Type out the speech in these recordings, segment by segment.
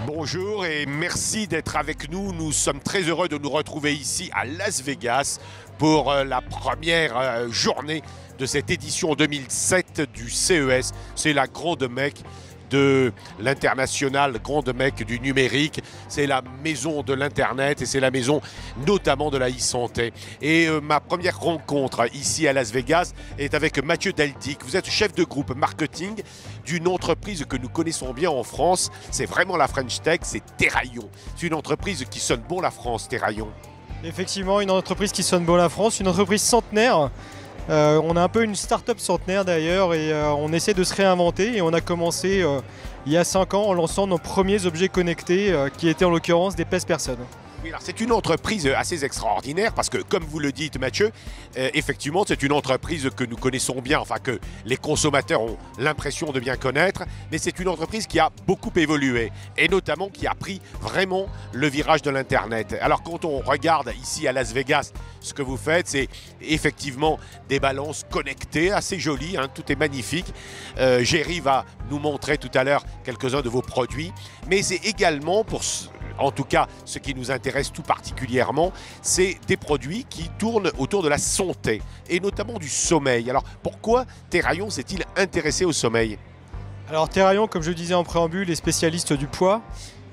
Bonjour et merci d'être avec nous. Nous sommes très heureux de nous retrouver ici à Las Vegas pour la première journée de cette édition 2007 du CES. C'est la grande mecque de l'international, grande mecque du numérique. C'est la maison de l'Internet et c'est la maison notamment de la e-santé. Et ma première rencontre ici à Las Vegas est avec Mathieu Deldic. Vous êtes chef de groupe marketing d'une entreprise que nous connaissons bien en France. C'est vraiment la French Tech, c'est Terraillon. C'est une entreprise qui sonne bon la France, Terraillon. Effectivement, une entreprise qui sonne bon la France, une entreprise centenaire. On a un peu une start-up centenaire d'ailleurs et on essaie de se réinventer et on a commencé il y a 5 ans en lançant nos premiers objets connectés qui étaient en l'occurrence des pèse-personnes. Oui, alors c'est une entreprise assez extraordinaire parce que comme vous le dites Mathieu, effectivement c'est une entreprise que nous connaissons bien, enfin que les consommateurs ont l'impression de bien connaître, mais c'est une entreprise qui a beaucoup évolué et notamment qui a pris vraiment le virage de l'Internet. Alors quand on regarde ici à Las Vegas, ce que vous faites, c'est effectivement des balances connectées, assez jolies, hein, tout est magnifique. Géry va nous montrer tout à l'heure quelques-uns de vos produits, mais c'est également, en tout cas ce qui nous intéresse tout particulièrement, c'est des produits qui tournent autour de la santé, et notamment du sommeil. Alors pourquoi Terraillon s'est-il intéressé au sommeil ? Alors Terraillon, comme je le disais en préambule, est spécialiste du poids.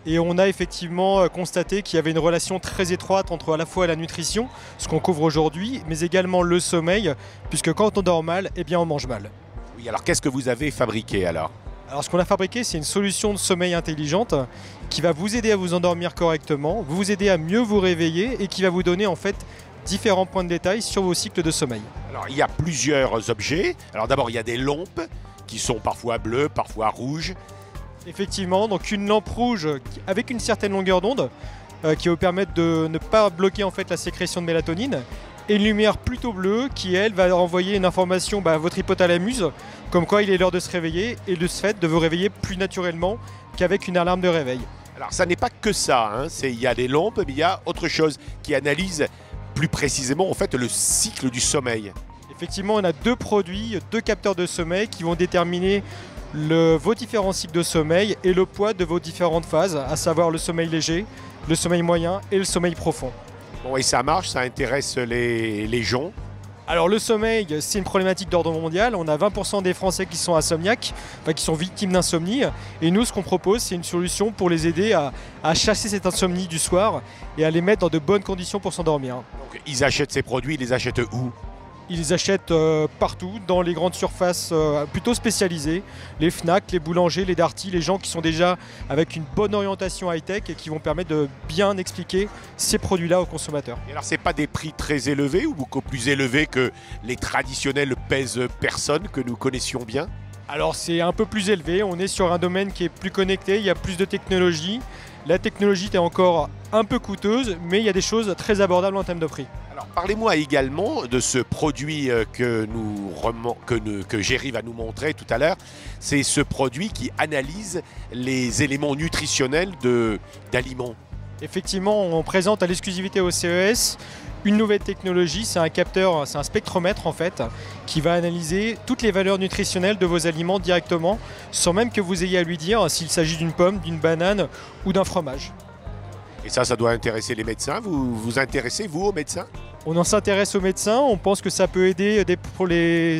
Et on a effectivement constaté qu'il y avait une relation très étroite entre à la fois la nutrition, ce qu'on couvre aujourd'hui, mais également le sommeil, puisque quand on dort mal, eh bien on mange mal. Oui, alors qu'est-ce que vous avez fabriqué alors ? Alors ce qu'on a fabriqué, c'est une solution de sommeil intelligente qui va vous aider à vous endormir correctement, vous aider à mieux vous réveiller et qui va vous donner en fait différents points de détail sur vos cycles de sommeil. Alors il y a plusieurs objets. Alors d'abord il y a des lampes qui sont parfois bleues, parfois rouges. Effectivement, donc une lampe rouge avec une certaine longueur d'onde qui va vous permettre de ne pas bloquer en fait la sécrétion de mélatonine, et une lumière plutôt bleue qui elle va envoyer une information à votre hypothalamus comme quoi il est l'heure de se réveiller et de ce fait de vous réveiller plus naturellement qu'avec une alarme de réveil. Alors ça n'est pas que ça, hein. Il y a des lampes mais il y a autre chose qui analyse plus précisément en fait le cycle du sommeil. Effectivement, on a 2 produits, 2 capteurs de sommeil qui vont déterminer vos différents cycles de sommeil et le poids de vos différentes phases, à savoir le sommeil léger, le sommeil moyen et le sommeil profond. Bon, et ça marche, ça intéresse les gens. Alors le sommeil, c'est une problématique d'ordre mondial. On a 20% des Français qui sont insomniaques, enfin qui sont victimes d'insomnie. Et nous, ce qu'on propose, c'est une solution pour les aider à chasser cette insomnie du soir et à les mettre dans de bonnes conditions pour s'endormir. Donc ils achètent ces produits, ils les achètent où ? Ils les achètent partout, dans les grandes surfaces plutôt spécialisées, les Fnac, les boulangers, les Darty, les gens qui sont déjà avec une bonne orientation high-tech et qui vont permettre de bien expliquer ces produits-là aux consommateurs. Et alors, ce n'est pas des prix très élevés ou beaucoup plus élevés que les traditionnels pèse-personnes que nous connaissions bien ? Alors, c'est un peu plus élevé. On est sur un domaine qui est plus connecté, il y a plus de technologie. La technologie est encore un peu coûteuse, mais il y a des choses très abordables en termes de prix. Alors, parlez-moi également de ce produit que Géry va nous montrer tout à l'heure. C'est ce produit qui analyse les éléments nutritionnels d'aliments. Effectivement, on présente à l'exclusivité au CES une nouvelle technologie, c'est un capteur, c'est un spectromètre en fait, qui va analyser toutes les valeurs nutritionnelles de vos aliments directement, sans même que vous ayez à lui dire s'il s'agit d'une pomme, d'une banane ou d'un fromage. Et ça doit intéresser les médecins. Vous vous intéressez, vous, aux médecins ? On s'intéresse aux médecins, on pense que ça peut aider pour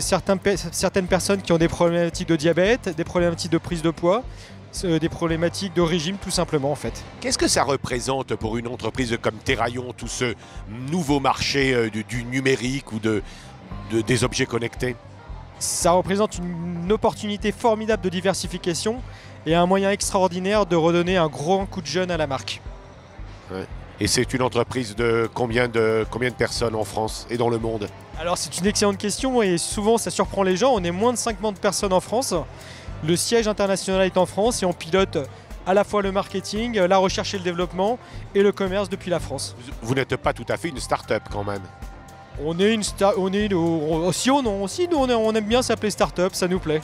certaines personnes qui ont des problématiques de diabète, des problématiques de prise de poids, des problématiques de régime tout simplement en fait. Qu'est-ce que ça représente pour une entreprise comme Terraillon, tout ce nouveau marché du numérique ou des objets connectés ? Ça représente une opportunité formidable de diversification et un moyen extraordinaire de redonner un gros coup de jeune à la marque. Ouais. Et c'est une entreprise de combien de personnes en France et dans le monde ? Alors c'est une excellente question et souvent ça surprend les gens. On est moins de 50 personnes en France. Le siège international est en France et on pilote à la fois le marketing, la recherche et le développement et le commerce depuis la France. Vous n'êtes pas tout à fait une start-up quand même. On est une on aime bien s'appeler start-up, ça nous plaît.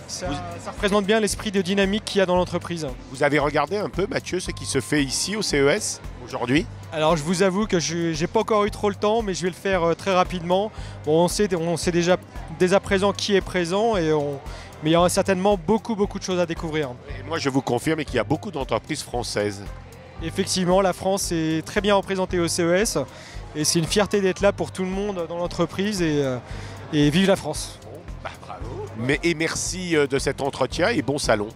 Ça représente bien l'esprit de dynamique qu'il y a dans l'entreprise. Vous avez regardé un peu, Mathieu, ce qui se fait ici au CES aujourd'hui ? Alors je vous avoue que je n'ai pas encore eu trop le temps, mais je vais le faire très rapidement. Bon, on sait déjà dès à présent qui est présent, mais il y aura certainement beaucoup de choses à découvrir. Et moi, je vous confirme qu'il y a beaucoup d'entreprises françaises. Effectivement, la France est très bien représentée au CES et c'est une fierté d'être là pour tout le monde dans l'entreprise et vive la France. Bravo. Et merci de cet entretien et bon salon.